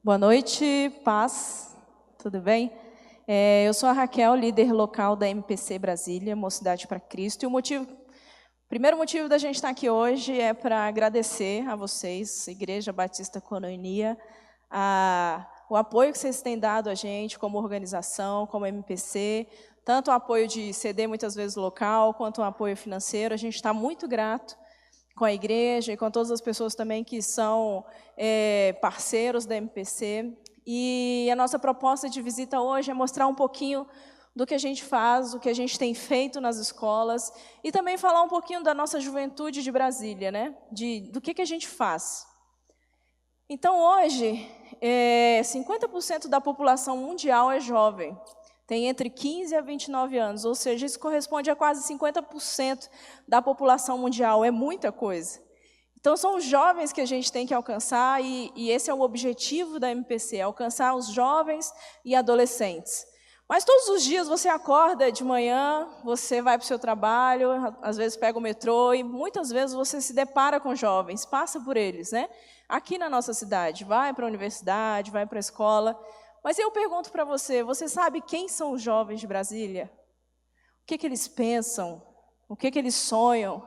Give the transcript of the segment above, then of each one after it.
Boa noite, paz, tudo bem? Eu sou a Raquel, líder local da MPC Brasília, Mocidade para Cristo, e o primeiro motivo da gente estar aqui hoje é para agradecer a vocês, Igreja Batista Cononia, o apoio que vocês têm dado a gente como organização, como MPC, tanto o apoio de CD muitas vezes local, quanto o apoio financeiro. A gente está muito grato com a igreja e com todas as pessoas também que são parceiros da MPC. E a nossa proposta de visita hoje é mostrar um pouquinho do que a gente faz, o que a gente tem feito nas escolas, e também falar um pouquinho da nossa juventude de Brasília, né? Do que a gente faz. Então, hoje, 50% da população mundial é jovem. Tem entre 15 a 29 anos, ou seja, isso corresponde a quase 50% da população mundial, é muita coisa. Então, são os jovens que a gente tem que alcançar, e esse é o objetivo da MPC, alcançar os jovens e adolescentes. Mas todos os dias você acorda de manhã, você vai para o seu trabalho, às vezes pega o metrô, e muitas vezes você se depara com jovens, passa por eles, né? Aqui na nossa cidade, vai para a universidade, vai para a escola. Mas eu pergunto para você, você sabe quem são os jovens de Brasília? O que eles pensam? O que eles sonham?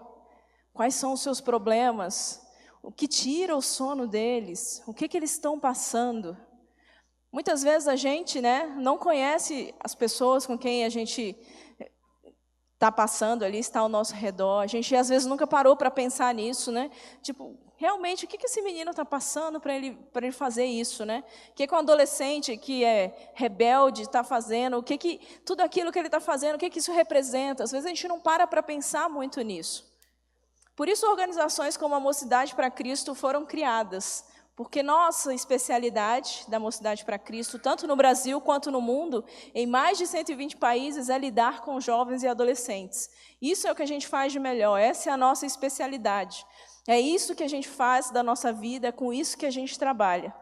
Quais são os seus problemas? O que tira o sono deles? O que eles estão passando? Muitas vezes a gente, né, não conhece as pessoas com quem a gente está passando ali, está ao nosso redor. A gente, às vezes, nunca parou para pensar nisso, né? Tipo, realmente, o que esse menino está passando para ele fazer isso, né? O que um adolescente que é rebelde está fazendo? Tudo aquilo que ele está fazendo, o que isso representa? Às vezes a gente não para pensar muito nisso. Por isso, organizações como a Mocidade para Cristo foram criadas, porque nossa especialidade da Mocidade para Cristo, tanto no Brasil quanto no mundo, em mais de 120 países, é lidar com jovens e adolescentes. Isso é o que a gente faz de melhor, essa é a nossa especialidade. É isso que a gente faz da nossa vida, é com isso que a gente trabalha.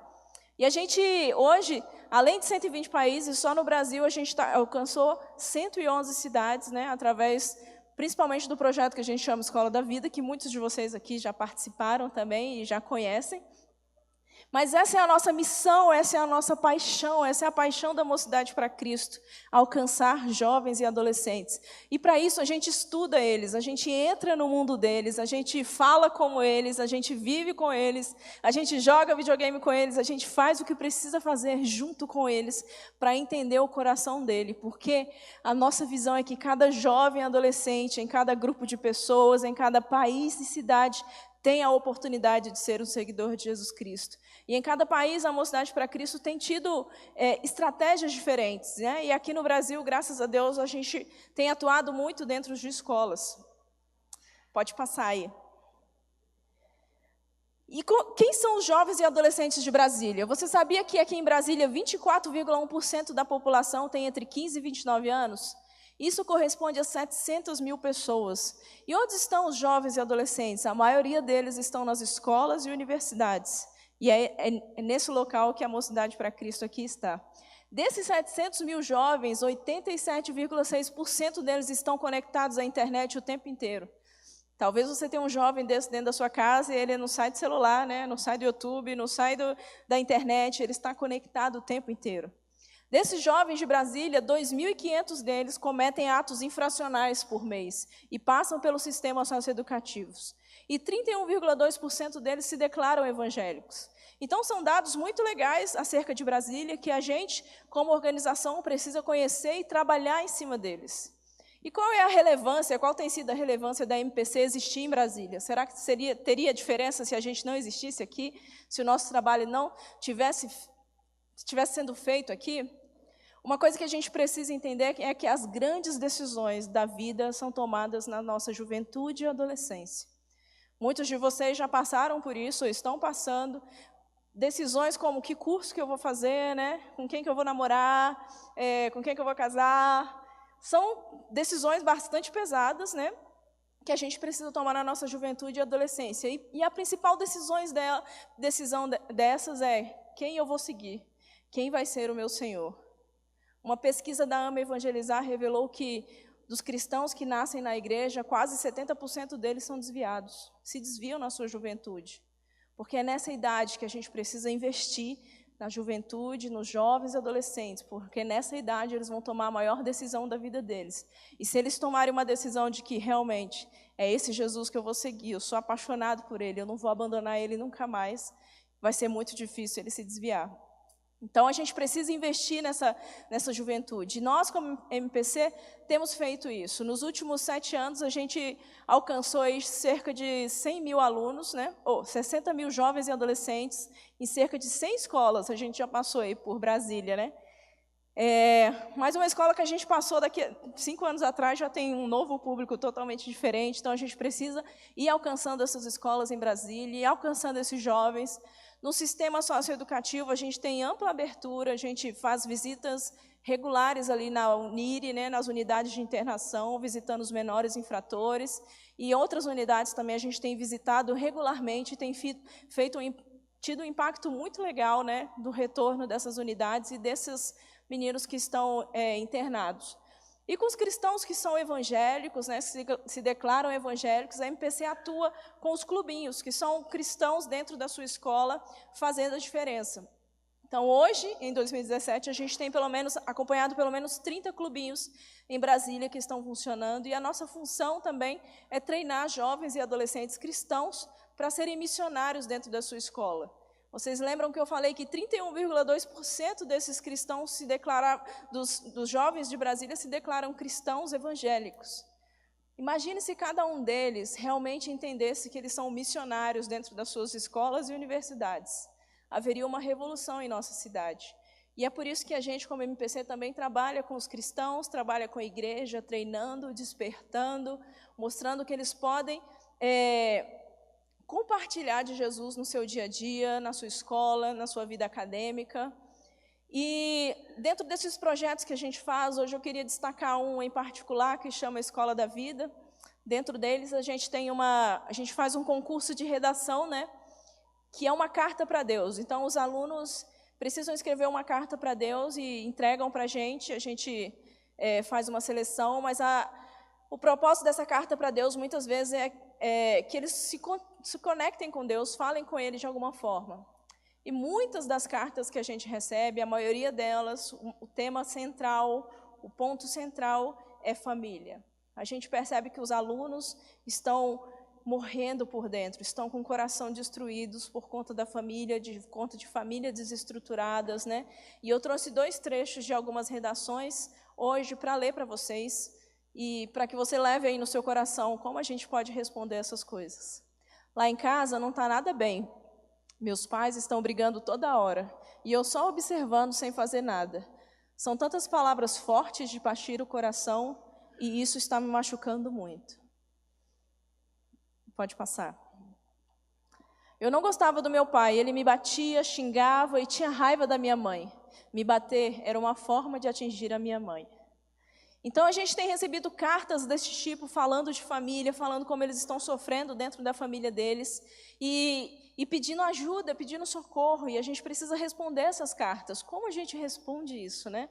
E a gente, hoje, além de 120 países, só no Brasil a gente alcançou 111 cidades, né, através, principalmente do projeto que a gente chama Escola da Vida, que muitos de vocês aqui já participaram também e já conhecem. Mas essa é a nossa missão, essa é a nossa paixão, essa é a paixão da Mocidade para Cristo, alcançar jovens e adolescentes. E para isso a gente estuda eles, a gente entra no mundo deles, a gente fala como eles, a gente vive com eles, a gente joga videogame com eles, a gente faz o que precisa fazer junto com eles para entender o coração dele. Porque a nossa visão é que cada jovem e adolescente, em cada grupo de pessoas, em cada país e cidade, tem a oportunidade de ser um seguidor de Jesus Cristo. E em cada país, a Mocidade para Cristo tem tido estratégias diferentes, né? E aqui no Brasil, graças a Deus, a gente tem atuado muito dentro de escolas. Pode passar aí. E quem são os jovens e adolescentes de Brasília? Você sabia que aqui em Brasília, 24,1% da população tem entre 15 e 29 anos? Isso corresponde a 700 mil pessoas. E onde estão os jovens e adolescentes? A maioria deles estão nas escolas e universidades. E é nesse local que a Mocidade para Cristo aqui está. Desses 700 mil jovens, 87,6% deles estão conectados à internet o tempo inteiro. Talvez você tenha um jovem desse dentro da sua casa e ele não sai do celular, né? Não sai do YouTube, não sai da internet, ele está conectado o tempo inteiro. Desses jovens de Brasília, 2.500 deles cometem atos infracionais por mês e passam pelos sistemas socioeducativos. E 31,2% deles se declaram evangélicos. Então, são dados muito legais acerca de Brasília que a gente, como organização, precisa conhecer e trabalhar em cima deles. E qual é a relevância, qual tem sido a relevância da MPC existir em Brasília? Será que teria diferença se a gente não existisse aqui? Se o nosso trabalho não estivesse sendo feito aqui? Uma coisa que a gente precisa entender é que as grandes decisões da vida são tomadas na nossa juventude e adolescência. Muitos de vocês já passaram por isso, ou estão passando. Decisões como que curso que eu vou fazer, né? Com quem que eu vou namorar, com quem que eu vou casar. São decisões bastante pesadas, né? Que a gente precisa tomar na nossa juventude e adolescência. E a principal decisão dessas é quem eu vou seguir, quem vai ser o meu Senhor. Uma pesquisa da AMA Evangelizar revelou que dos cristãos que nascem na igreja, quase 70% deles são desviados, se desviam na sua juventude. Porque é nessa idade que a gente precisa investir na juventude, nos jovens e adolescentes, porque nessa idade eles vão tomar a maior decisão da vida deles. E se eles tomarem uma decisão de que realmente é esse Jesus que eu vou seguir, eu sou apaixonado por ele, eu não vou abandonar ele nunca mais, vai ser muito difícil ele se desviar. Então, a gente precisa investir nessa juventude. Nós, como MPC, temos feito isso. Nos últimos 7 anos, a gente alcançou aí cerca de 100 mil alunos, né? 60 mil jovens e adolescentes, em cerca de 100 escolas. A gente já passou aí por Brasília, né? Mas uma escola que a gente passou daqui 5 anos atrás já tem um novo público totalmente diferente. Então, a gente precisa ir alcançando essas escolas em Brasília, ir alcançando esses jovens. No sistema socioeducativo, a gente tem ampla abertura, a gente faz visitas regulares ali na UNIRE, né, nas unidades de internação, visitando os menores infratores. E outras unidades também a gente tem visitado regularmente, tem tido um impacto muito legal, né, do retorno dessas unidades e desses meninos que estão internados. E com os cristãos que são evangélicos, né, se declaram evangélicos, a MPC atua com os clubinhos, que são cristãos dentro da sua escola, fazendo a diferença. Então, hoje, em 2017, a gente tem acompanhado pelo menos 30 clubinhos em Brasília que estão funcionando, e a nossa função também é treinar jovens e adolescentes cristãos para serem missionários dentro da sua escola. Vocês lembram que eu falei que 31,2% desses cristãos dos jovens de Brasília se declaram cristãos evangélicos. Imagine se cada um deles realmente entendesse que eles são missionários dentro das suas escolas e universidades. Haveria uma revolução em nossa cidade. E é por isso que a gente, como MPC, também trabalha com os cristãos, trabalha com a igreja, treinando, despertando, mostrando que eles podem compartilhar de Jesus no seu dia a dia, na sua escola, na sua vida acadêmica. E dentro desses projetos que a gente faz, hoje eu queria destacar um em particular, que chama Escola da Vida. Dentro deles a gente faz um concurso de redação, né, que é uma carta para Deus. Então os alunos precisam escrever uma carta para Deus e entregam para a gente faz uma seleção, mas o propósito dessa carta para Deus muitas vezes é que eles se conectem com Deus, falem com Ele de alguma forma. E muitas das cartas que a gente recebe, a maioria delas, o tema central, o ponto central é família. A gente percebe que os alunos estão morrendo por dentro, estão com o coração destruídos por conta da família, conta de famílias desestruturadas, né? E eu trouxe 2 trechos de algumas redações hoje para ler para vocês, e para que você leve aí no seu coração como a gente pode responder essas coisas. Lá em casa não está nada bem. Meus pais estão brigando toda hora, e eu só observando sem fazer nada. São tantas palavras fortes de partir o coração, e isso está me machucando muito. Pode passar. Eu não gostava do meu pai, ele me batia, xingava e tinha raiva da minha mãe. Me bater era uma forma de atingir a minha mãe. Então, a gente tem recebido cartas desse tipo, falando de família, falando como eles estão sofrendo dentro da família deles, e pedindo ajuda, pedindo socorro, e a gente precisa responder essas cartas. Como a gente responde isso, né?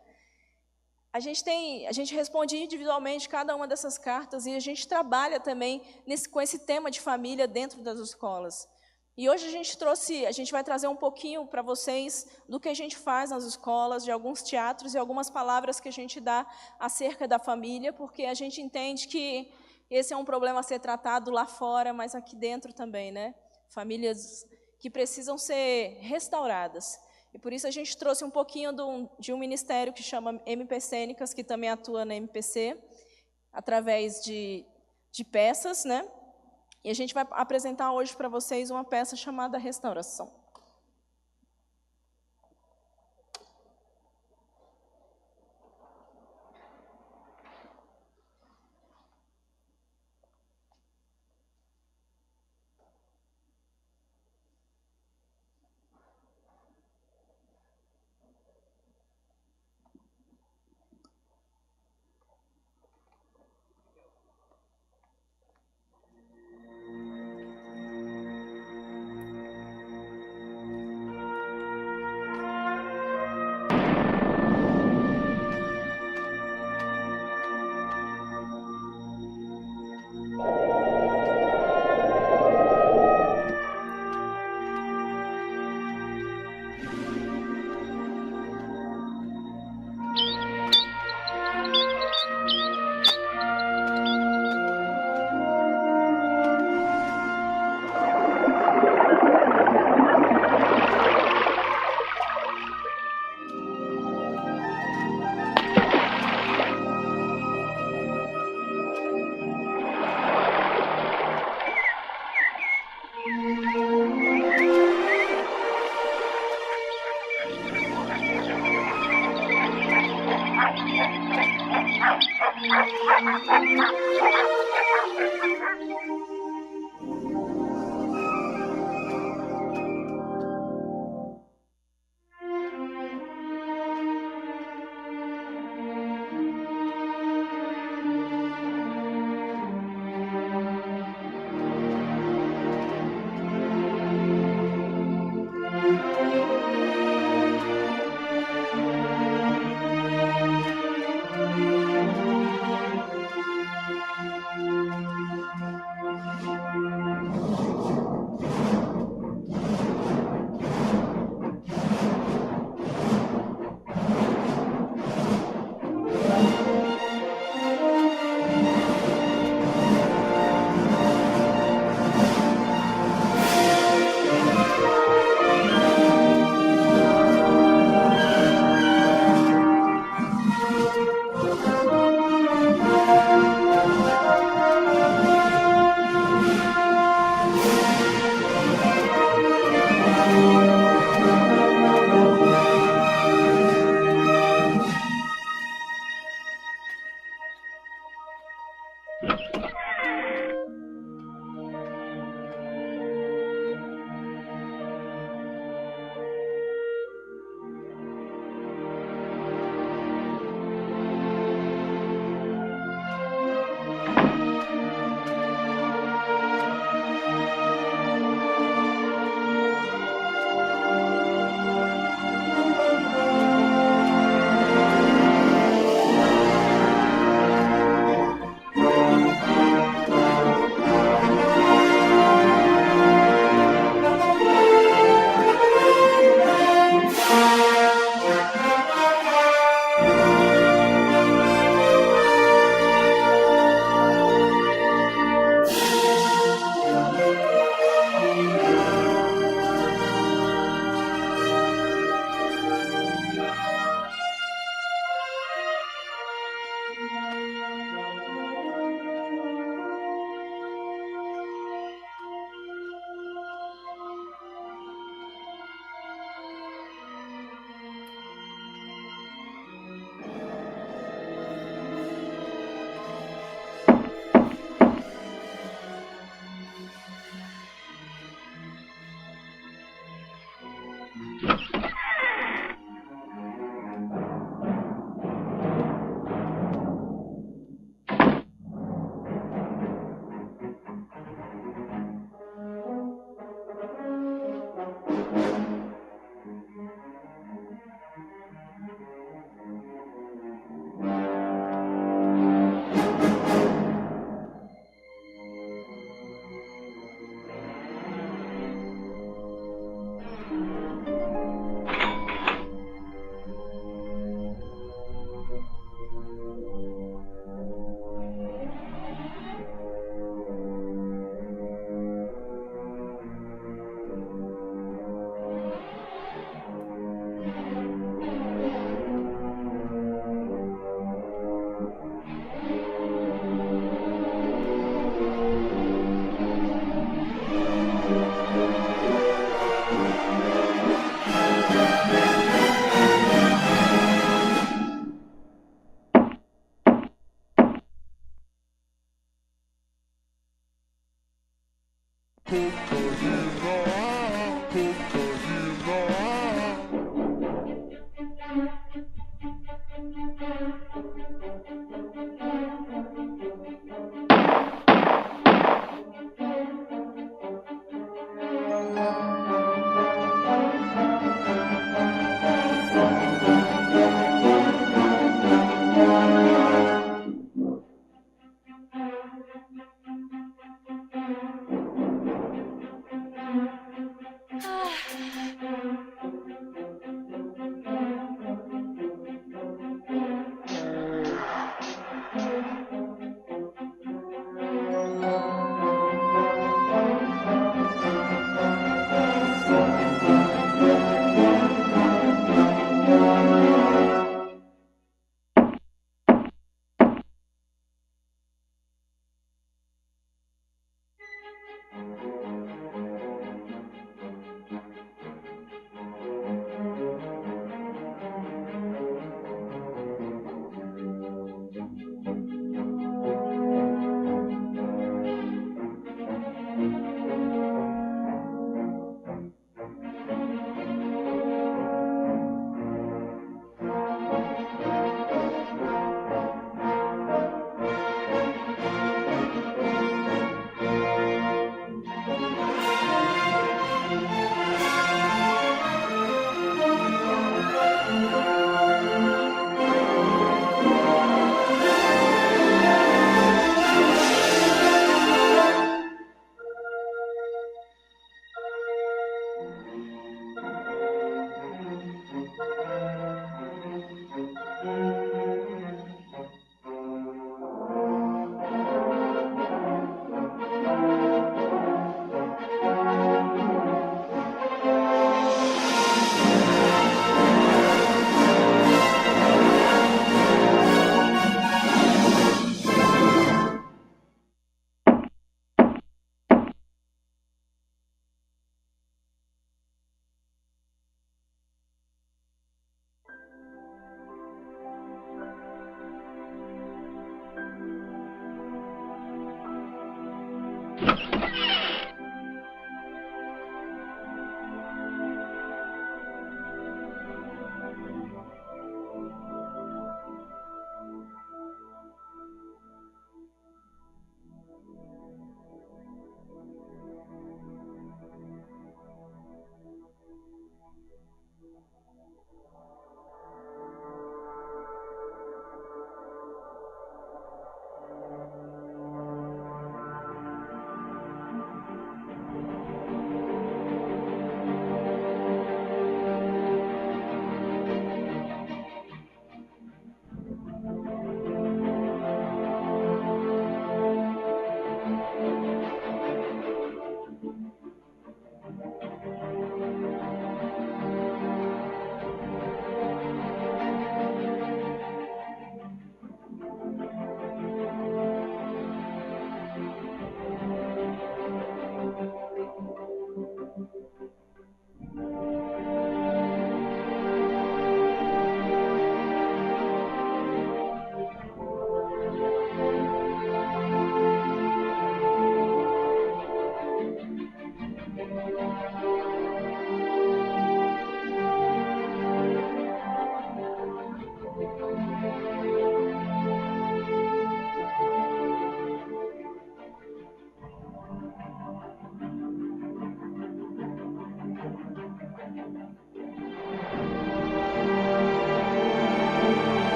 A gente responde individualmente cada uma dessas cartas, e a gente trabalha também com esse tema de família dentro das escolas. E hoje a gente vai trazer um pouquinho para vocês do que a gente faz nas escolas, de alguns teatros e algumas palavras que a gente dá acerca da família, porque a gente entende que esse é um problema a ser tratado lá fora, mas aqui dentro também, né? Famílias que precisam ser restauradas. E por isso a gente trouxe um pouquinho de um ministério que chama MP Cênicas, que também atua na MPC, através de peças, né? E a gente vai apresentar hoje para vocês uma peça chamada Restauração.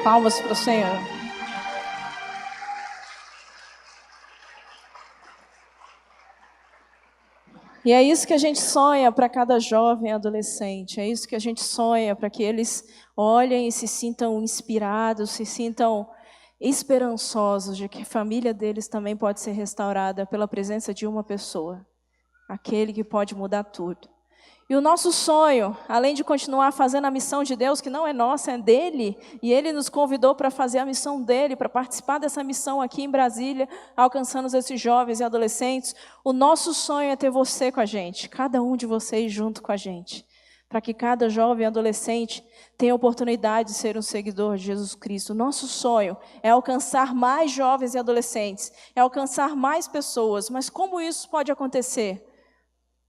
Palmas para o Senhor. E é isso que a gente sonha para cada jovem e adolescente, é isso que a gente sonha para que eles olhem e se sintam inspirados, se sintam esperançosos de que a família deles também pode ser restaurada pela presença de uma pessoa, aquele que pode mudar tudo. E o nosso sonho, além de continuar fazendo a missão de Deus, que não é nossa, é dele, e ele nos convidou para fazer a missão dele, para participar dessa missão aqui em Brasília, alcançando esses jovens e adolescentes, o nosso sonho é ter você com a gente, cada um de vocês junto com a gente, para que cada jovem e adolescente tenha a oportunidade de ser um seguidor de Jesus Cristo. O nosso sonho é alcançar mais jovens e adolescentes, é alcançar mais pessoas, mas como isso pode acontecer?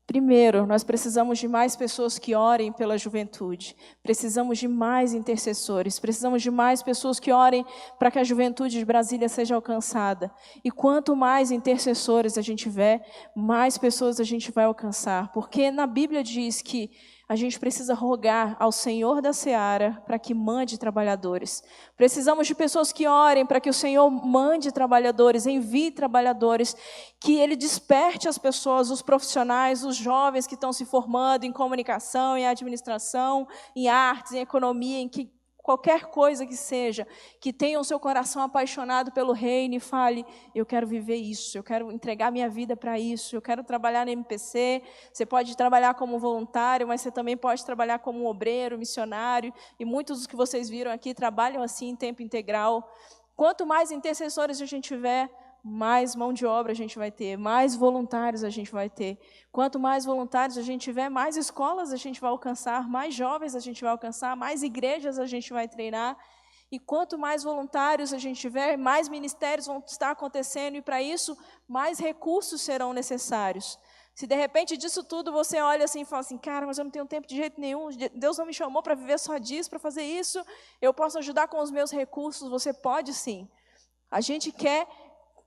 Primeiro, nós precisamos de mais pessoas que orem pela juventude. Precisamos de mais intercessores. Precisamos de mais pessoas que orem para que a juventude de Brasília seja alcançada. E quanto mais intercessores a gente tiver, mais pessoas a gente vai alcançar. Porque na Bíblia diz que a gente precisa rogar ao Senhor da Seara para que mande trabalhadores. Precisamos de pessoas que orem para que o Senhor mande trabalhadores, envie trabalhadores, que Ele desperte as pessoas, os profissionais, os jovens que estão se formando em comunicação, em administração, em artes, em economia, em qualquer coisa que seja, que tenha o seu coração apaixonado pelo reino e fale, eu quero viver isso, eu quero entregar minha vida para isso, eu quero trabalhar na MPC. Você pode trabalhar como voluntário, mas você também pode trabalhar como um obreiro, missionário, e muitos dos que vocês viram aqui trabalham assim em tempo integral. Quanto mais intercessores a gente tiver, mais mão de obra a gente vai ter, mais voluntários a gente vai ter. Quanto mais voluntários a gente tiver, mais escolas a gente vai alcançar, mais jovens a gente vai alcançar, mais igrejas a gente vai treinar. E quanto mais voluntários a gente tiver, mais ministérios vão estar acontecendo, e para isso, mais recursos serão necessários. Se de repente disso tudo você olha assim e fala assim, cara, mas eu não tenho tempo de jeito nenhum, Deus não me chamou para viver só disso, para fazer isso, eu posso ajudar com os meus recursos, você pode sim. A gente quer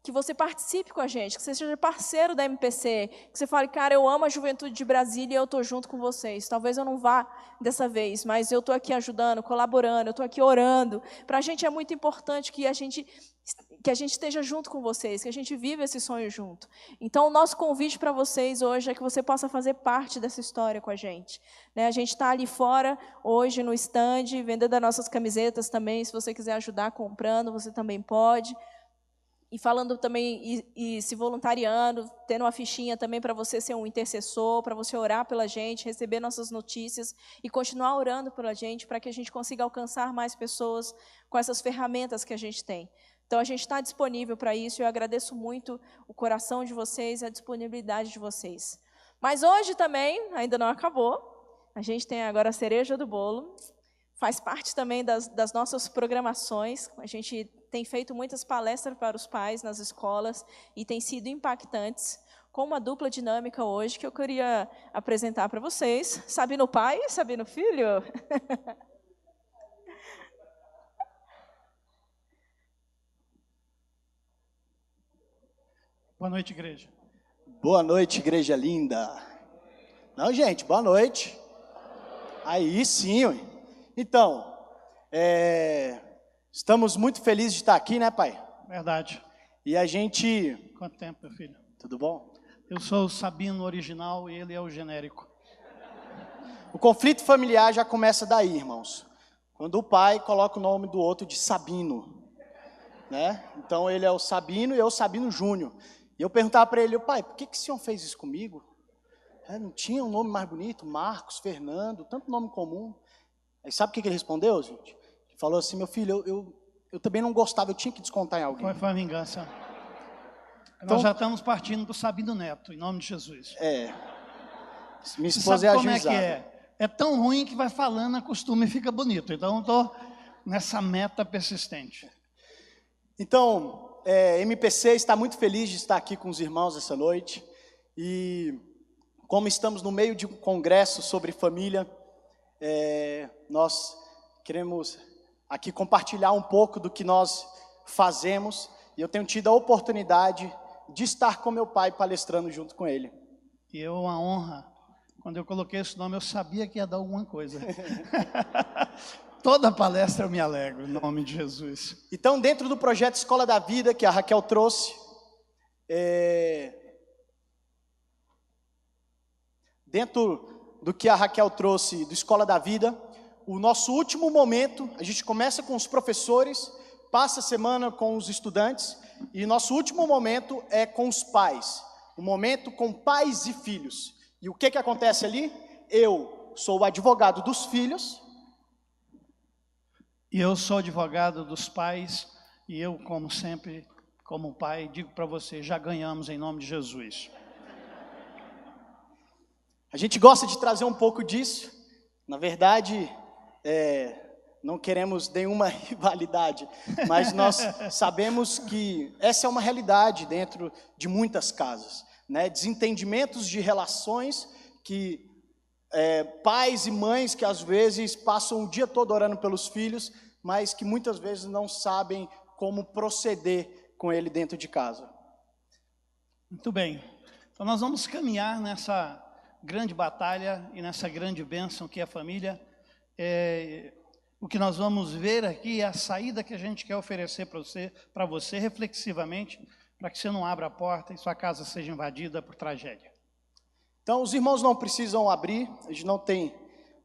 que você participe com a gente, que você seja parceiro da MPC, que você fale, cara, eu amo a juventude de Brasília e eu estou junto com vocês. Talvez eu não vá dessa vez, mas eu estou aqui ajudando, colaborando, eu estou aqui orando. Para a gente é muito importante que a gente esteja junto com vocês, que a gente viva esse sonho junto. Então, o nosso convite para vocês hoje é que você possa fazer parte dessa história com a gente. A gente está ali fora, hoje, no stand, vendendo as nossas camisetas também. Se você quiser ajudar comprando, você também pode. E falando também, e se voluntariando, tendo uma fichinha também para você ser um intercessor, para você orar pela gente, receber nossas notícias e continuar orando pela gente, para que a gente consiga alcançar mais pessoas com essas ferramentas que a gente tem. Então, a gente está disponível para isso, e eu agradeço muito o coração de vocês e a disponibilidade de vocês. Mas hoje também, ainda não acabou, a gente tem agora a cereja do bolo, faz parte também das nossas programações, a gente tem feito muitas palestras para os pais nas escolas e tem sido impactantes, com uma dupla dinâmica hoje que eu queria apresentar para vocês. Sabino pai, Sabino filho. Boa noite, igreja. Boa noite, igreja linda. Não, gente, boa noite. Aí sim, ué. Então, estamos muito felizes de estar aqui, né, pai? Verdade. E a gente... Quanto tempo, meu filho? Tudo bom? Eu sou o Sabino original e ele é o genérico. O conflito familiar já começa daí, irmãos. Quando o pai coloca o nome do outro de Sabino, né? Então ele é o Sabino e eu o Sabino Júnior. E eu perguntava para ele, pai, por que o senhor fez isso comigo? Não tinha um nome mais bonito? Marcos, Fernando, tanto nome comum. Aí sabe o que ele respondeu, gente? Ele falou assim, meu filho, eu também não gostava, eu tinha que descontar em alguém. Foi a vingança. Então, nós já estamos partindo para o Sabino Neto, em nome de Jesus. Minha esposa é ajuizada. Como é que é? É tão ruim que vai falando, acostuma e fica bonito. Então, eu estou nessa meta persistente. Então, MPC está muito feliz de estar aqui com os irmãos essa noite. E como estamos no meio de um congresso sobre família, nós queremos aqui compartilhar um pouco do que nós fazemos. E eu tenho tido a oportunidade de estar com meu pai palestrando junto com ele. E é uma honra. Quando eu coloquei esse nome, eu sabia que ia dar alguma coisa. Toda palestra eu me alegro, em nome de Jesus. Então, dentro do projeto Escola da Vida, que a Raquel trouxe, dentro do que a Raquel trouxe do Escola da Vida, o nosso último momento, a gente começa com os professores, passa a semana com os estudantes, e nosso último momento é com os pais, um momento com pais e filhos. E o que acontece ali? Eu sou o advogado dos filhos. E eu sou advogado dos pais, e eu, como sempre, como pai, digo para você, já ganhamos em nome de Jesus. A gente gosta de trazer um pouco disso, na verdade, não queremos nenhuma rivalidade, mas nós sabemos que essa é uma realidade dentro de muitas casas, né? Desentendimentos de relações que pais e mães que às vezes passam o dia todo orando pelos filhos, mas que muitas vezes não sabem como proceder com ele dentro de casa. Muito bem, então nós vamos caminhar nessa grande batalha e nessa grande bênção que é a família. O que nós vamos ver aqui é a saída que a gente quer oferecer para você reflexivamente, para que você não abra a porta e sua casa seja invadida por tragédia. Então, os irmãos não precisam abrir, a gente não tem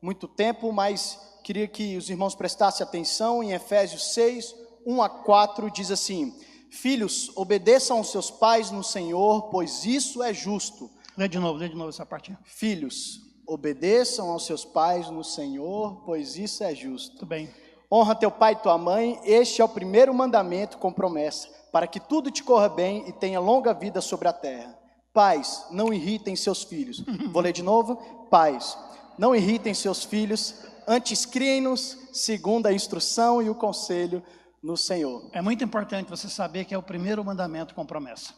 muito tempo, mas queria que os irmãos prestassem atenção em Efésios 6, 1 a 4, diz assim: Filhos, obedeçam aos seus pais no Senhor, pois isso é justo. Lê de novo essa parte. Filhos, obedeçam aos seus pais no Senhor, pois isso é justo. Muito bem. Honra teu pai e tua mãe, este é o primeiro mandamento com promessa, para que tudo te corra bem e tenha longa vida sobre a terra. Pais, não irritem seus filhos. Vou ler de novo. Pais, não irritem seus filhos, antes criem-nos segundo a instrução e o conselho no Senhor. É muito importante você saber que é o primeiro mandamento com promessa.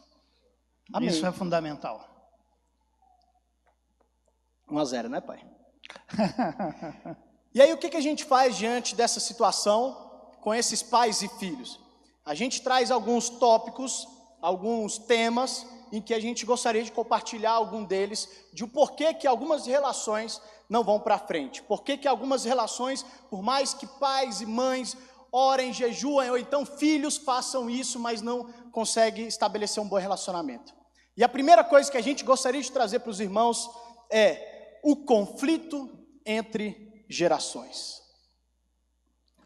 Amém. Isso é fundamental. 1-0, né, pai? E aí, o que a gente faz diante dessa situação com esses pais e filhos? A gente traz alguns tópicos, alguns temas em que a gente gostaria de compartilhar algum deles, de o porquê que algumas relações não vão para frente. Porquê que algumas relações, por mais que pais e mães orem, jejuem, ou então filhos façam isso, mas não conseguem estabelecer um bom relacionamento. E a primeira coisa que a gente gostaria de trazer para os irmãos é o conflito entre gerações.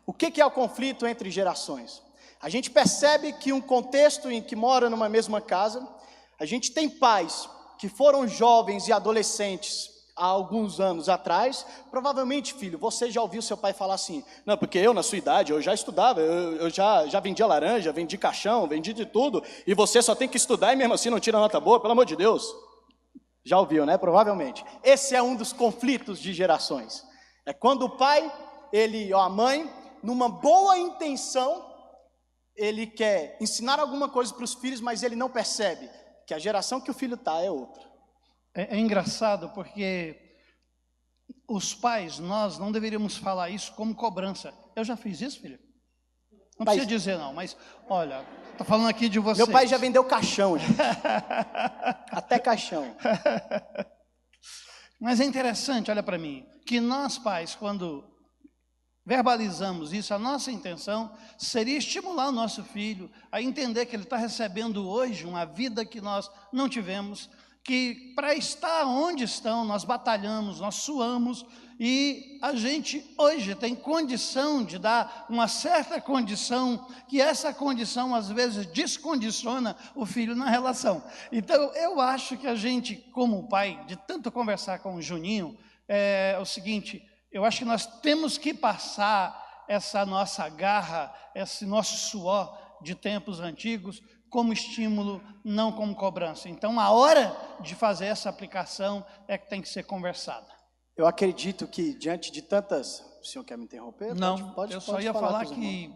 O que é o conflito entre gerações? A gente percebe que um contexto em que mora numa mesma casa, a gente tem pais que foram jovens e adolescentes há alguns anos atrás. Provavelmente, filho, você já ouviu seu pai falar assim: não, porque eu na sua idade, eu já estudava, eu já vendia laranja, vendi caixão, vendi de tudo, e você só tem que estudar e mesmo assim não tira nota boa, pelo amor de Deus. Já ouviu, né? Provavelmente. Esse é um dos conflitos de gerações. É quando o pai, a mãe, numa boa intenção, ele quer ensinar alguma coisa para os filhos, mas ele não percebe que a geração que o filho está é outra. É engraçado porque os pais, nós não deveríamos falar isso como cobrança. Eu já fiz isso, filho? Não precisa dizer não, mas olha, estou falando aqui de vocês. Meu pai já vendeu caixão, gente. Até caixão. Mas é interessante, olha para mim, que nós pais, quando verbalizamos isso, a nossa intenção seria estimular o nosso filho a entender que ele está recebendo hoje uma vida que nós não tivemos, que para estar onde estão, nós batalhamos, nós suamos, e a gente hoje tem condição de dar uma certa condição, que essa condição às vezes descondiciona o filho na relação. Então eu acho que a gente, como pai, de tanto conversar com o Juninho, é o seguinte: eu acho que nós temos que passar essa nossa garra, esse nosso suor de tempos antigos como estímulo, não como cobrança. Então, a hora de fazer essa aplicação é que tem que ser conversada. Eu acredito que, diante de tantas... O senhor quer me interromper? Não, pode eu só ia falar com que,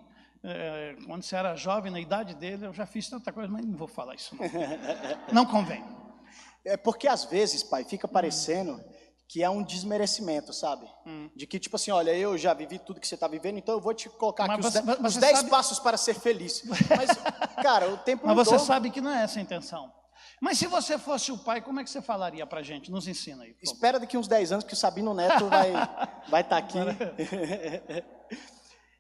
quando você era jovem, na idade dele, eu já fiz tanta coisa, mas não vou falar isso não. Não convém. É porque, às vezes, pai, fica parecendo que é um desmerecimento, sabe? De que, tipo assim, olha, eu já vivi tudo que você está vivendo, então eu vou te colocar aqui os 10 passos para ser feliz. Mas, cara, o tempo mudou. Mas você sabe que não é essa a intenção. Mas se você fosse o pai, como é que você falaria para a gente? Nos ensina aí. Espera daqui uns 10 anos que o Sabino Neto vai estar aqui.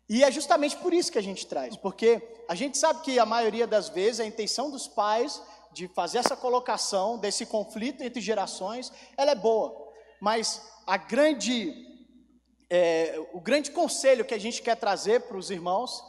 E é justamente por isso que a gente traz, porque a gente sabe que a maioria das vezes a intenção dos pais de fazer essa colocação desse conflito entre gerações, ela é boa, mas o grande conselho que a gente quer trazer para os irmãos,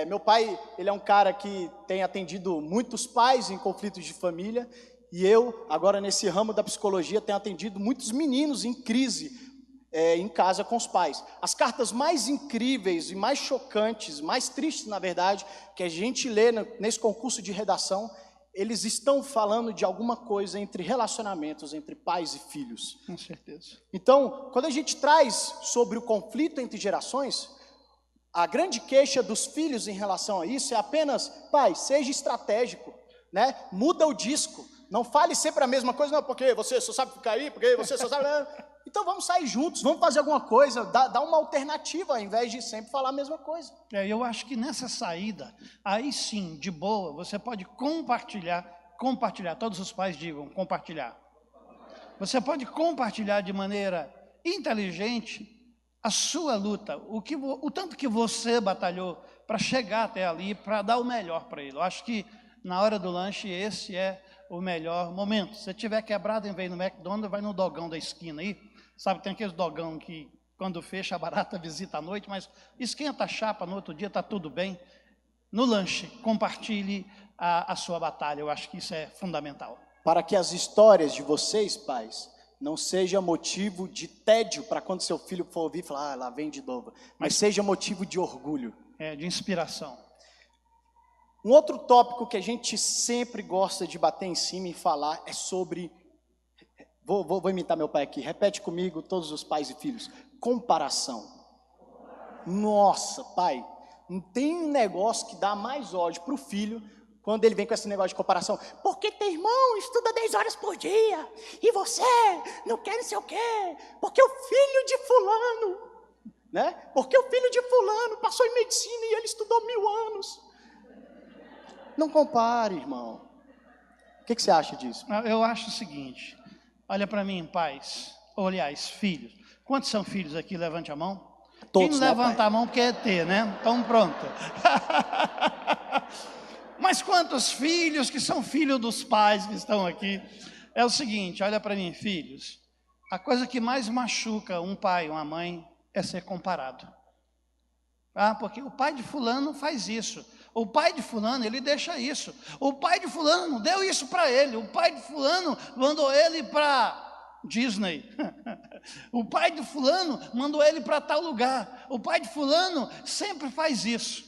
meu pai, ele é um cara que tem atendido muitos pais em conflitos de família, e eu, agora nesse ramo da psicologia, tenho atendido muitos meninos em crise, em casa com os pais. As cartas mais incríveis e mais chocantes, mais tristes na verdade, que a gente lê nesse concurso de redação, eles estão falando de alguma coisa entre relacionamentos, entre pais e filhos. Com certeza. Então, quando a gente traz sobre o conflito entre gerações, a grande queixa dos filhos em relação a isso é apenas, pai, seja estratégico, né? Muda o disco, não fale sempre a mesma coisa, não, porque você só sabe ficar aí, porque você só sabe... Então vamos sair juntos, vamos fazer alguma coisa, dar uma alternativa, ao invés de sempre falar a mesma coisa. Eu acho que nessa saída, aí sim, de boa, você pode compartilhar, todos os pais digam, compartilhar. Você pode compartilhar de maneira inteligente a sua luta, o tanto que você batalhou para chegar até ali, para dar o melhor para ele. Eu acho que na hora do lanche esse é o melhor momento. Se tiver quebrado, em vez no McDonald's, vai no dogão da esquina aí. Sabe, tem aqueles dogão que quando fecha a barata visita à noite, mas esquenta a chapa, no outro dia está tudo bem. No lanche, compartilhe a sua batalha, eu acho que isso é fundamental. Para que as histórias de vocês, pais, não seja motivo de tédio para quando seu filho for ouvir e falar, lá vem de novo, mas seja motivo de orgulho. De inspiração. Um outro tópico que a gente sempre gosta de bater em cima e falar é sobre... Vou imitar meu pai aqui. Repete comigo, todos os pais e filhos. Comparação. Nossa, pai, não tem um negócio que dá mais ódio para o filho quando ele vem com esse negócio de comparação. Porque teu irmão estuda 10 horas por dia e você não quer não sei o quê. Porque o filho de fulano, né? Porque o filho de fulano passou em medicina e ele estudou 1000 anos. Não compare, irmão. O que você acha disso? Eu acho o seguinte... Olha para mim, pais, ou aliás, filhos. Quantos são filhos aqui? Levante a mão. Todos, quem né, levanta a mão quer ter, né? Então pronto. Mas quantos filhos que são filhos dos pais que estão aqui? É o seguinte, olha para mim, filhos. A coisa que mais machuca um pai, uma mãe, é ser comparado. Porque o pai de fulano faz isso. O pai de fulano, ele deixa isso. O pai de fulano não deu isso para ele. O pai de fulano mandou ele para Disney. O pai de fulano mandou ele para tal lugar. O pai de fulano sempre faz isso.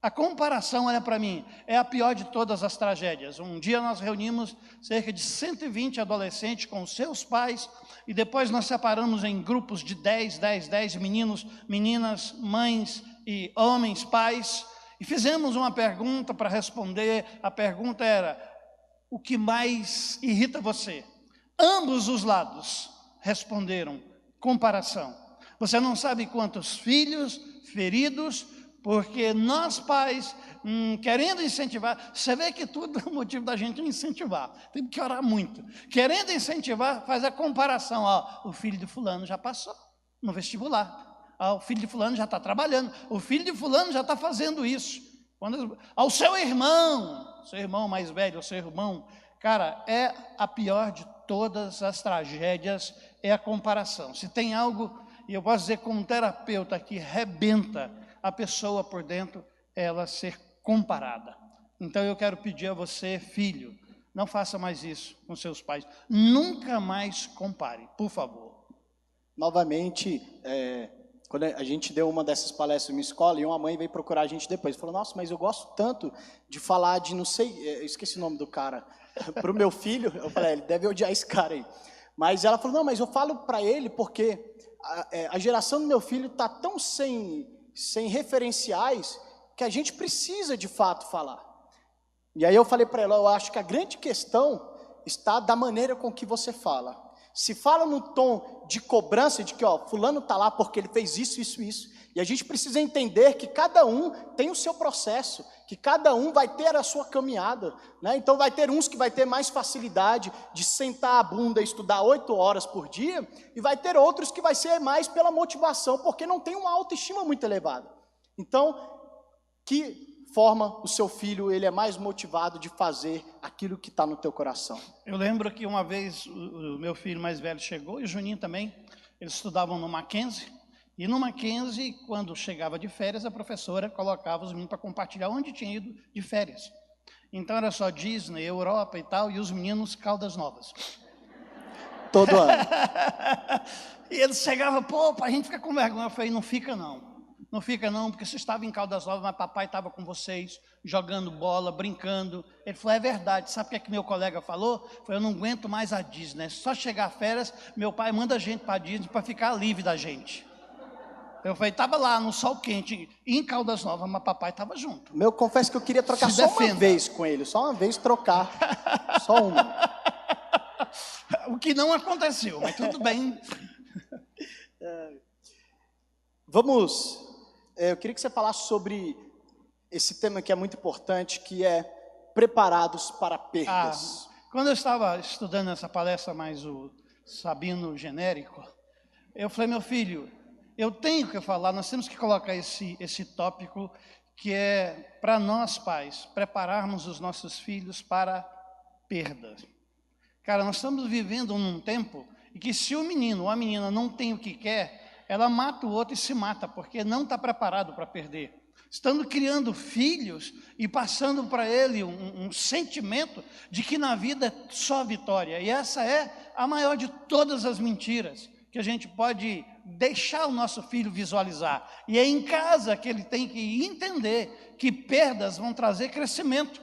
A comparação, olha para mim, é a pior de todas as tragédias. Um dia nós reunimos cerca de 120 adolescentes com seus pais e depois nós separamos em grupos de 10, meninos, meninas, mães e homens, pais. E fizemos uma pergunta para responder. A pergunta era: o que mais irrita você? Ambos os lados responderam: comparação. Você não sabe quantos filhos feridos, porque nós pais, querendo incentivar, você vê que tudo é motivo da gente incentivar, tem que orar muito. Querendo incentivar, faz a comparação. O filho de fulano já passou no vestibular. O filho de fulano já está trabalhando, o filho de fulano já está fazendo isso. Ao seu irmão mais velho, o seu irmão, cara, é a pior de todas as tragédias, é a comparação. Se tem algo, e eu posso dizer como terapeuta, que rebenta a pessoa por dentro, ela ser comparada. Então eu quero pedir a você, filho, não faça mais isso com seus pais, nunca mais compare, por favor. Novamente, quando a gente deu uma dessas palestras em uma escola, e uma mãe veio procurar a gente depois, falou, nossa, mas eu gosto tanto de falar de, não sei, eu esqueci o nome do cara, para o meu filho. Eu falei, ele deve odiar esse cara aí. Mas ela falou, não, mas eu falo para ele porque a geração do meu filho está tão sem referenciais que a gente precisa de fato falar. E aí eu falei para ela, eu acho que a grande questão está da maneira com que você fala. Se fala no tom de cobrança, de que fulano está lá porque ele fez isso, e a gente precisa entender que cada um tem o seu processo, que cada um vai ter a sua caminhada, né? Então vai ter uns que vai ter mais facilidade de sentar a bunda e estudar 8 horas por dia, e vai ter outros que vai ser mais pela motivação, porque não tem uma autoestima muito elevada. Então, que forma o seu filho ele é mais motivado de fazer aquilo que está no teu coração? Eu lembro que uma vez o meu filho mais velho chegou, e o Juninho também, eles estudavam no Mackenzie, e no Mackenzie, quando chegava de férias, a professora colocava os meninos para compartilhar onde tinha ido de férias. Então era só Disney, Europa e tal, e os meninos Caldas Novas. Todo ano. E eles chegavam, pô, a gente fica com vergonha. Eu falei, não fica não. Não fica não, porque você estava em Caldas Novas, mas papai estava com vocês, jogando bola, brincando. Ele falou, é verdade, sabe o que é que meu colega falou? Foi, eu não aguento mais a Disney, só chegar férias, meu pai manda a gente para a Disney para ficar livre da gente. Eu falei, estava lá no sol quente, em Caldas Novas, mas papai estava junto. Eu confesso que eu queria trocar só uma vez com ele, só uma vez trocar, só uma. O que não aconteceu, mas tudo bem. Vamos, eu queria que você falasse sobre esse tema que é muito importante, que é preparados para perdas. Quando eu estava estudando essa palestra, mais o Sabino genérico, eu falei, meu filho, eu tenho que falar, nós temos que colocar esse tópico, que é para nós pais, prepararmos os nossos filhos para perda. Cara, nós estamos vivendo num tempo em que se o menino ou a menina não tem o que quer, ela mata o outro e se mata, porque não está preparado para perder. Estando criando filhos e passando para ele um sentimento de que na vida é só vitória. E essa é a maior de todas as mentiras que a gente pode deixar o nosso filho visualizar. E é em casa que ele tem que entender que perdas vão trazer crescimento.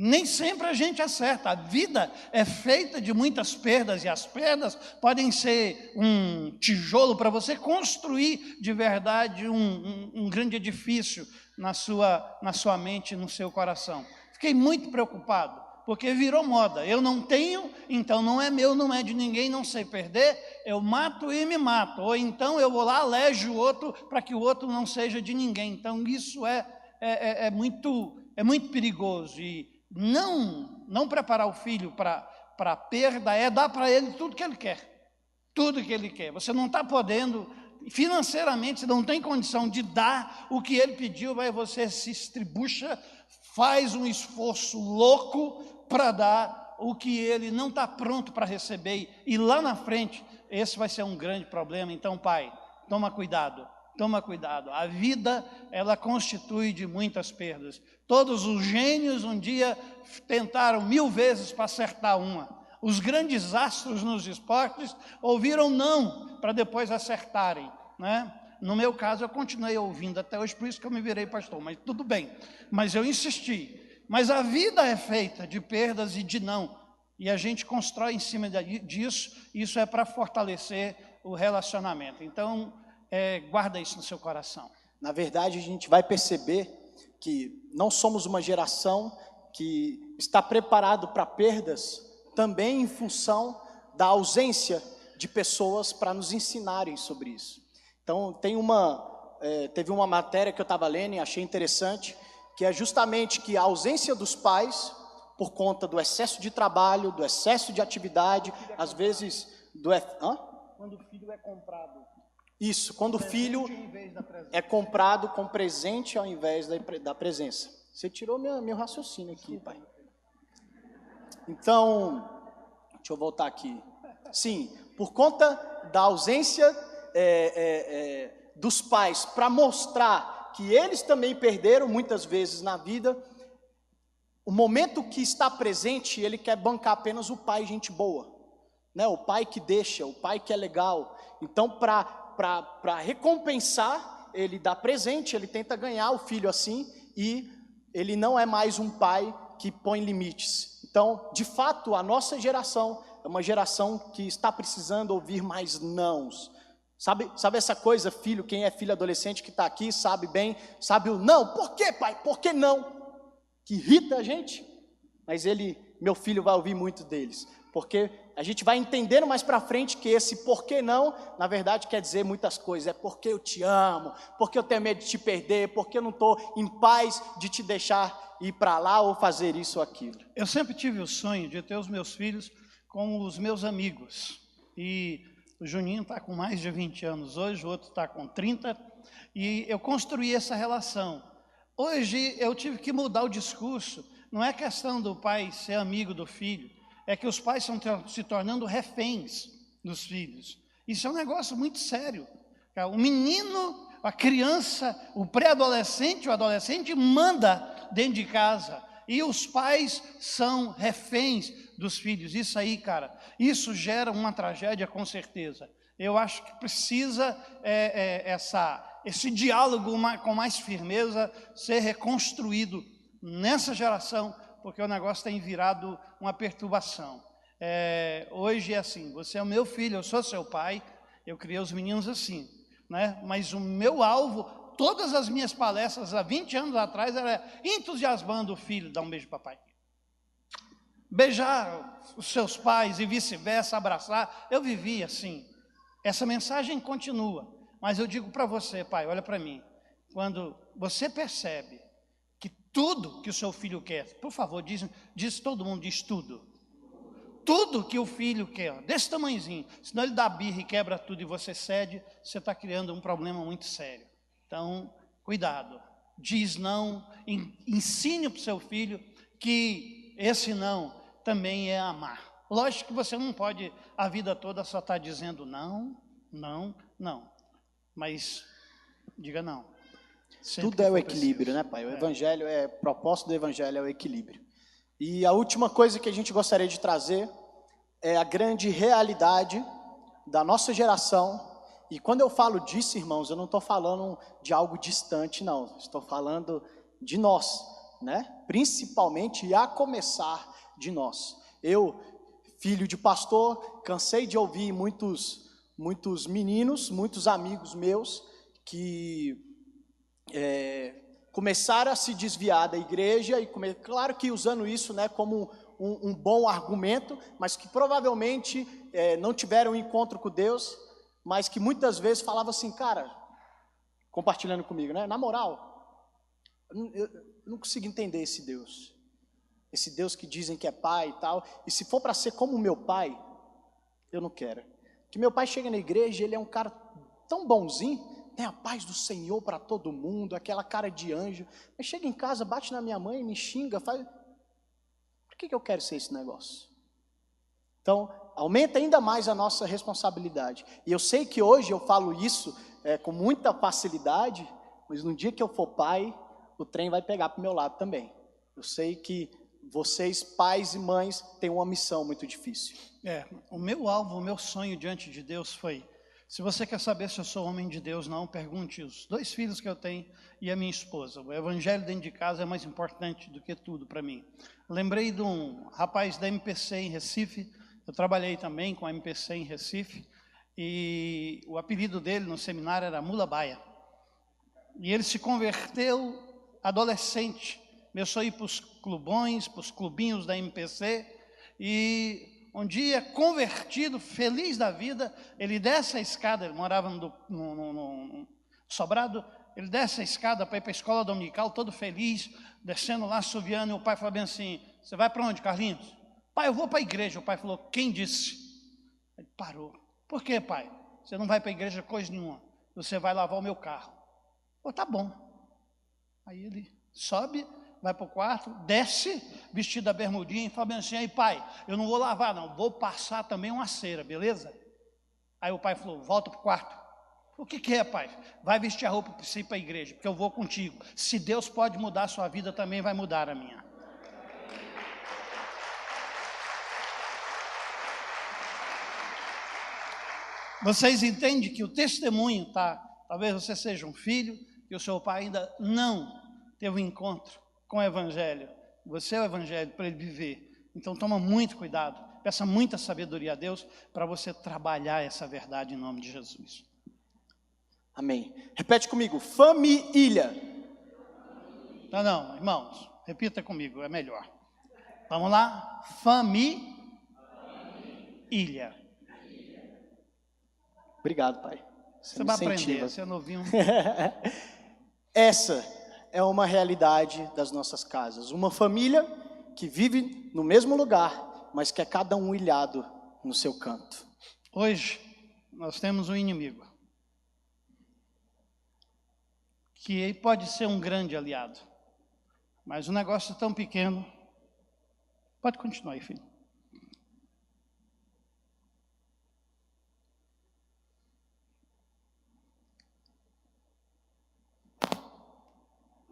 Nem sempre a gente acerta. A vida é feita de muitas perdas, e as perdas podem ser um tijolo para você construir de verdade um grande edifício na sua mente, no seu coração. Fiquei muito preocupado, porque virou moda. Eu não tenho, então não é meu, não é de ninguém, não sei perder, eu mato e me mato. Ou então eu vou lá, alejo o outro para que o outro não seja de ninguém. Então isso é muito perigoso. E não preparar o filho para a perda é dar para ele tudo que ele quer. Tudo que ele quer. Você não está podendo, financeiramente, você não tem condição de dar o que ele pediu, aí você se estribucha, faz um esforço louco para dar o que ele não está pronto para receber. E lá na frente, esse vai ser um grande problema. Então, pai, toma cuidado. Toma cuidado, a vida, ela constitui de muitas perdas. Todos os gênios um dia tentaram 1000 vezes para acertar uma. Os grandes astros nos esportes ouviram não, para depois acertarem, né? No meu caso, eu continuei ouvindo até hoje, por isso que eu me virei pastor, mas tudo bem. Mas eu insisti. Mas a vida é feita de perdas e de não. E a gente constrói em cima disso, isso é para fortalecer o relacionamento. Então, guarda isso no seu coração. Na verdade, a gente vai perceber que não somos uma geração que está preparado para perdas, também em função da ausência de pessoas para nos ensinarem sobre isso. Então, teve uma matéria que eu estava lendo e achei interessante, que é justamente que a ausência dos pais, por conta do excesso de trabalho, do excesso de atividade, às vezes Quando o filho é comprado. Isso, quando o filho é comprado com presente ao invés da presença. Você tirou meu raciocínio aqui, pai. Então, deixa eu voltar aqui. Sim, por conta da ausência dos pais, para mostrar que eles também perderam muitas vezes na vida, o momento que está presente, ele quer bancar apenas o pai gente boa, né? O pai que deixa, o pai que é legal. Então, para recompensar, ele dá presente, ele tenta ganhar o filho assim, e ele não é mais um pai que põe limites. Então, de fato, a nossa geração é uma geração que está precisando ouvir mais nãos. Sabe essa coisa, filho, quem é filho adolescente que está aqui, sabe bem, sabe o não. Por que, pai? Por que não? Que irrita a gente, mas meu filho vai ouvir muito deles. Porque a gente vai entendendo mais para frente que esse porquê não, na verdade quer dizer muitas coisas. É porque eu te amo, porque eu tenho medo de te perder, porque eu não estou em paz de te deixar ir para lá ou fazer isso ou aquilo. Eu sempre tive o sonho de ter os meus filhos como os meus amigos. E o Juninho está com mais de 20 anos hoje, o outro está com 30. E eu construí essa relação. Hoje eu tive que mudar o discurso. Não é questão do pai ser amigo do filho, é que os pais estão se tornando reféns dos filhos. Isso é um negócio muito sério. O menino, a criança, o pré-adolescente, o adolescente manda dentro de casa. E os pais são reféns dos filhos. Isso aí, cara, isso gera uma tragédia com certeza. Eu acho que precisa esse diálogo com mais firmeza ser reconstruído nessa geração, porque o negócio tem virado uma perturbação. Hoje é assim, você é o meu filho, eu sou seu pai, eu criei os meninos assim, né? Mas o meu alvo, todas as minhas palestras há 20 anos atrás, era entusiasmando o filho, dar um beijo papai. Beijar os seus pais e vice-versa, abraçar, eu vivi assim. Essa mensagem continua, mas eu digo para você, pai, olha para mim, quando você percebe que tudo que o seu filho quer, por favor, diz todo mundo, diz tudo. Tudo que o filho quer, desse tamanhozinho, senão ele dá birra e quebra tudo e você cede, você está criando um problema muito sério. Então, cuidado, diz não, ensine para o seu filho que esse não também é amar. Lógico que você não pode a vida toda só estar dizendo não, não, não, mas diga não. Tudo é o equilíbrio, né, pai? O evangelho o propósito do evangelho é o equilíbrio. E a última coisa que a gente gostaria de trazer é a grande realidade da nossa geração. E quando eu falo disso, irmãos, eu não estou falando de algo distante, não. Estou falando de nós, né? Principalmente e a começar de nós. Eu, filho de pastor, cansei de ouvir muitos meninos, muitos amigos meus que começaram a se desviar da igreja, e claro que usando isso, né, como um bom argumento, mas que provavelmente não tiveram um encontro com Deus, mas que muitas vezes falavam assim, cara, compartilhando comigo, né, na moral, eu não consigo entender esse Deus que dizem que é pai e tal, e se for para ser como o meu pai, eu não quero. Que meu pai chega na igreja, ele é um cara tão bonzinho, tem a paz do Senhor para todo mundo, aquela cara de anjo, mas chega em casa, bate na minha mãe, me xinga, faz... Por que eu quero ser esse negócio? Então, aumenta ainda mais a nossa responsabilidade. E eu sei que hoje eu falo isso com muita facilidade, mas no dia que eu for pai, o trem vai pegar para o meu lado também. Eu sei que vocês, pais e mães, têm uma missão muito difícil. O meu alvo, o meu sonho diante de Deus foi... Se você quer saber se eu sou homem de Deus, não, pergunte os 2 filhos que eu tenho e a minha esposa. O evangelho dentro de casa é mais importante do que tudo para mim. Lembrei de um rapaz da MPC em Recife, eu trabalhei também com a MPC em Recife, e o apelido dele no seminário era Mula Baia. E ele se converteu adolescente, começou a ir para os clubões, para os clubinhos da MPC, e... Um dia, convertido, feliz da vida, ele desce a escada, ele morava no Sobrado, ele desce a escada para ir para a escola dominical, todo feliz, descendo lá, assoviando, e o pai falou bem assim, você vai para onde, Carlinhos? Pai, eu vou para a igreja. O pai falou, quem disse? Ele parou. Por quê, pai? Você não vai para a igreja coisa nenhuma, você vai lavar o meu carro. Pô, tá bom. Aí ele sobe, vai para o quarto, desce, vestido da bermudinha, e fala bem assim, aí pai, eu não vou lavar não, vou passar também uma cera, beleza? Aí o pai falou, volta para o quarto. O que é, pai? Vai vestir a roupa para você ir para a igreja, porque eu vou contigo. Se Deus pode mudar a sua vida, também vai mudar a minha. Vocês entendem que o testemunho, talvez você seja um filho, e o seu pai ainda não teve um encontro com o evangelho. Você é o evangelho para ele viver. Então toma muito cuidado, peça muita sabedoria a Deus para você trabalhar essa verdade em nome de Jesus. Amém. Repete comigo, família. Não, irmãos, repita comigo, é melhor. Vamos lá, família. Obrigado, pai. Você vai aprender, você é novinho. Essa é uma realidade das nossas casas. Uma família que vive no mesmo lugar, mas que é cada um ilhado no seu canto. Hoje, nós temos um inimigo. que pode ser um grande aliado. Mas o negócio é tão pequeno. Pode continuar aí, filho.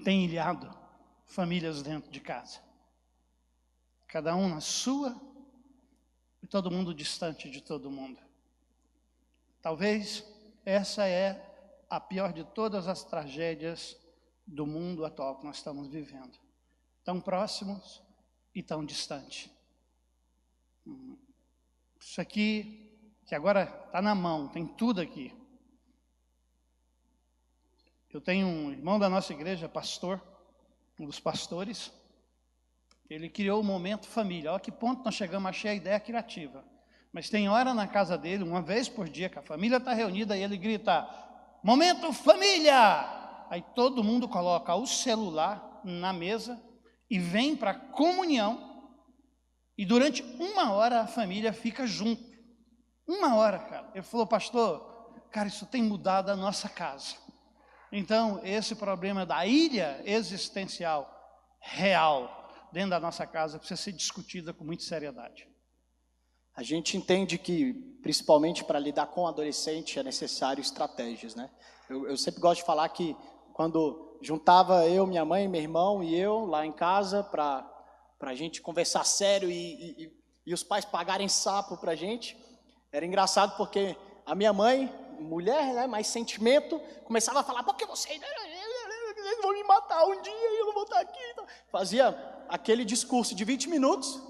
Tem ilhado famílias dentro de casa. Cada um na sua e todo mundo distante de todo mundo. Talvez essa é a pior de todas as tragédias do mundo atual que nós estamos vivendo. Tão próximos e tão distante. Isso aqui, que agora está na mão, tem tudo aqui. Eu tenho um irmão da nossa igreja, pastor, um dos pastores. Ele criou o Momento Família. Olha que ponto nós chegamos, achei a ideia criativa. Mas tem hora na casa dele, uma vez por dia, que a família está reunida e ele grita, Momento Família! Aí todo mundo coloca o celular na mesa e vem para a comunhão. E durante 1 hora a família fica junto. 1 hora, cara. Ele falou, pastor, cara, isso tem mudado a nossa casa. Então, esse problema da ilha existencial real dentro da nossa casa precisa ser discutida com muita seriedade. A gente entende que, principalmente para lidar com o adolescente, é necessário estratégias, né? Eu sempre gosto de falar que quando juntava eu, minha mãe, meu irmão e eu lá em casa para a gente conversar sério e os pais pagarem sapo para a gente, era engraçado porque a minha mãe, mulher, né, mais sentimento, começava a falar, porque vocês vão me matar um dia e eu não vou estar aqui. Fazia aquele discurso de 20 minutos,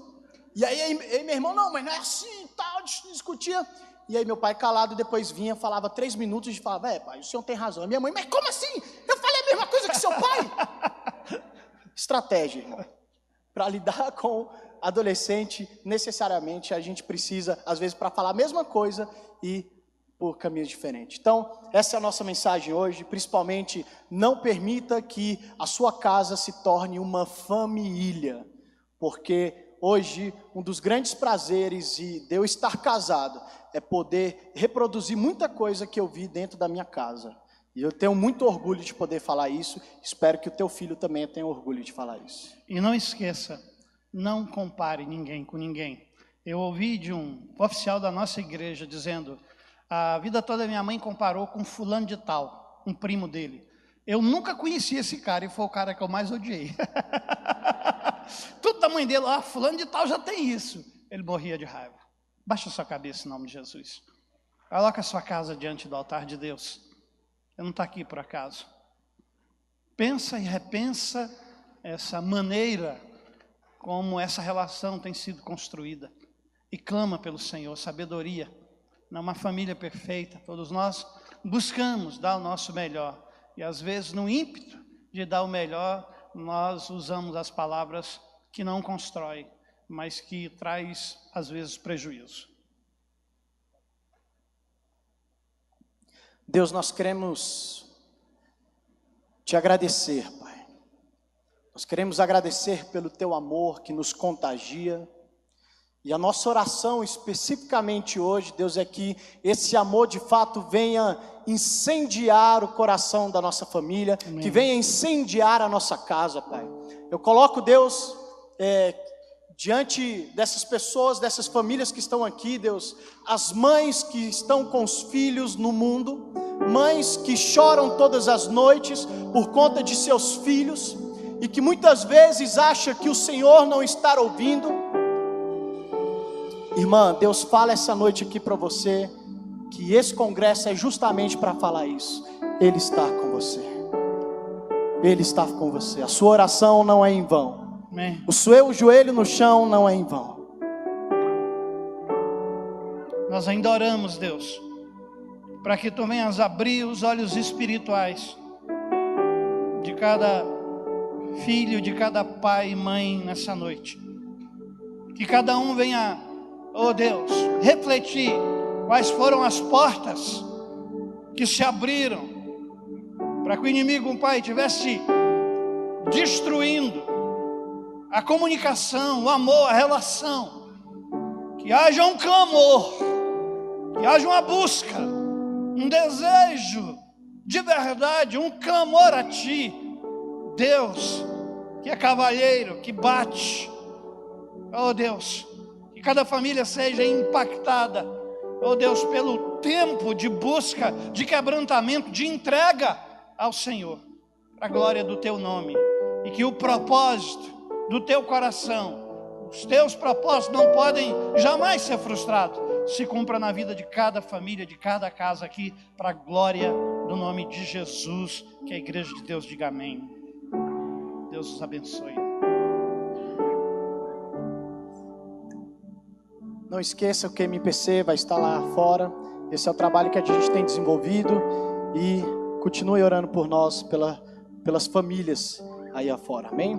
e aí meu irmão, não, mas não é assim e tal, discutia. E aí meu pai calado depois vinha, falava 3 minutos e falava, pai, o senhor tem razão. A minha mãe, mas como assim? Eu falei a mesma coisa que seu pai. Estratégia, irmão. Para lidar com adolescente, necessariamente a gente precisa, às vezes, para falar a mesma coisa e por caminhos diferentes. Então, essa é a nossa mensagem hoje, principalmente, não permita que a sua casa se torne uma família, porque hoje, um dos grandes prazeres de eu estar casado é poder reproduzir muita coisa que eu vi dentro da minha casa. E eu tenho muito orgulho de poder falar isso, espero que o teu filho também tenha orgulho de falar isso. E não esqueça, não compare ninguém com ninguém. Eu ouvi de um oficial da nossa igreja dizendo, a vida toda minha mãe comparou com fulano de tal, um primo dele. Eu nunca conheci esse cara e foi o cara que eu mais odiei. Tudo da mãe dele, fulano de tal já tem isso. Ele morria de raiva. Baixa sua cabeça em nome de Jesus. Coloca a sua casa diante do altar de Deus. Ele não está aqui por acaso. Pensa e repensa essa maneira como essa relação tem sido construída. E clama pelo Senhor, sabedoria. Numa família perfeita, todos nós buscamos dar o nosso melhor. E às vezes no ímpeto de dar o melhor, nós usamos as palavras que não constroem, mas que traz às vezes prejuízo. Deus, nós queremos te agradecer, Pai. Nós queremos agradecer pelo teu amor que nos contagia. E a nossa oração especificamente hoje, Deus, é que esse amor de fato venha incendiar o coração da nossa família, amém, que venha incendiar a nossa casa, Pai. Eu coloco, Deus, diante dessas pessoas, dessas famílias que estão aqui, Deus, as mães que estão com os filhos no mundo, mães que choram todas as noites por conta de seus filhos e que muitas vezes acham que o Senhor não está ouvindo. Irmã, Deus fala essa noite aqui para você que esse congresso é justamente para falar isso. Ele está com você. Ele está com você. A sua oração não é em vão. Amém. O seu joelho no chão não é em vão. Nós ainda oramos, Deus, para que tu venhas abrir os olhos espirituais de cada filho, de cada pai e mãe nessa noite. Que cada um venha, oh Deus, refletir quais foram as portas que se abriram para que o inimigo, Pai, estivesse destruindo a comunicação, o amor, a relação. Que haja um clamor, que haja uma busca, um desejo de verdade, um clamor a Ti, Deus, que é cavalheiro, que bate. Oh Deus, que cada família seja impactada, oh Deus, pelo tempo de busca, de quebrantamento, de entrega ao Senhor, para a glória do Teu nome, e que o propósito do Teu coração, os Teus propósitos não podem jamais ser frustrados, se cumpra na vida de cada família, de cada casa aqui, para a glória do nome de Jesus, que a igreja de Deus diga amém. Deus os abençoe. Não esqueça que o MPC vai estar lá fora. Esse é o trabalho que a gente tem desenvolvido. E continue orando por nós, pelas famílias aí afora. Amém?